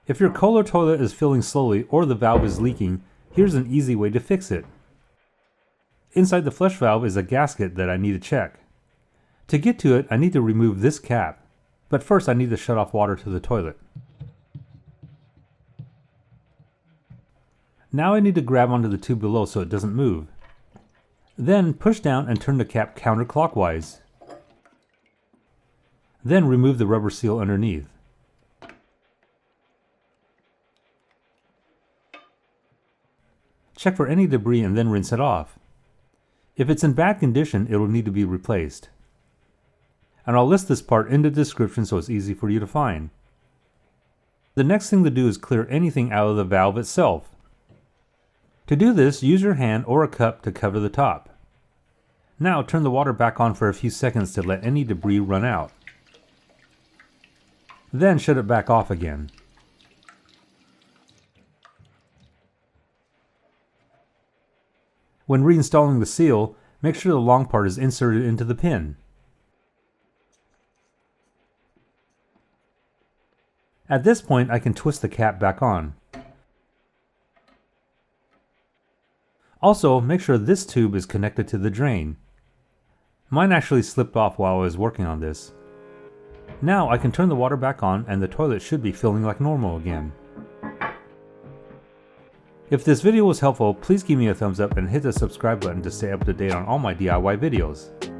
If your Kohler toilet is filling slowly or the valve is leaking, here's an easy way to fix it. Inside the flush valve is a gasket that I need to check. To get to it, I need to remove this cap, but first I need to shut off water to the toilet. Now I need to grab onto the tube below so it doesn't move. Then push down and turn the cap counterclockwise. Then remove the rubber seal underneath. Check for any debris and then rinse it off. If it's in bad condition, it will need to be replaced. And I'll list this part in the description so it's easy for you to find. The next thing to do is clear anything out of the valve itself. To do this, use your hand or a cup to cover the top. Now turn the water back on for a few seconds to let any debris run out. Then shut it back off again. When reinstalling the seal, make sure the long part is inserted into the pin. At this point, I can twist the cap back on. Also, make sure this tube is connected to the drain. Mine actually slipped off while I was working on this. Now I can turn the water back on and the toilet should be filling like normal again. If this video was helpful, please give me a thumbs up and hit the subscribe button to stay up to date on all my DIY videos.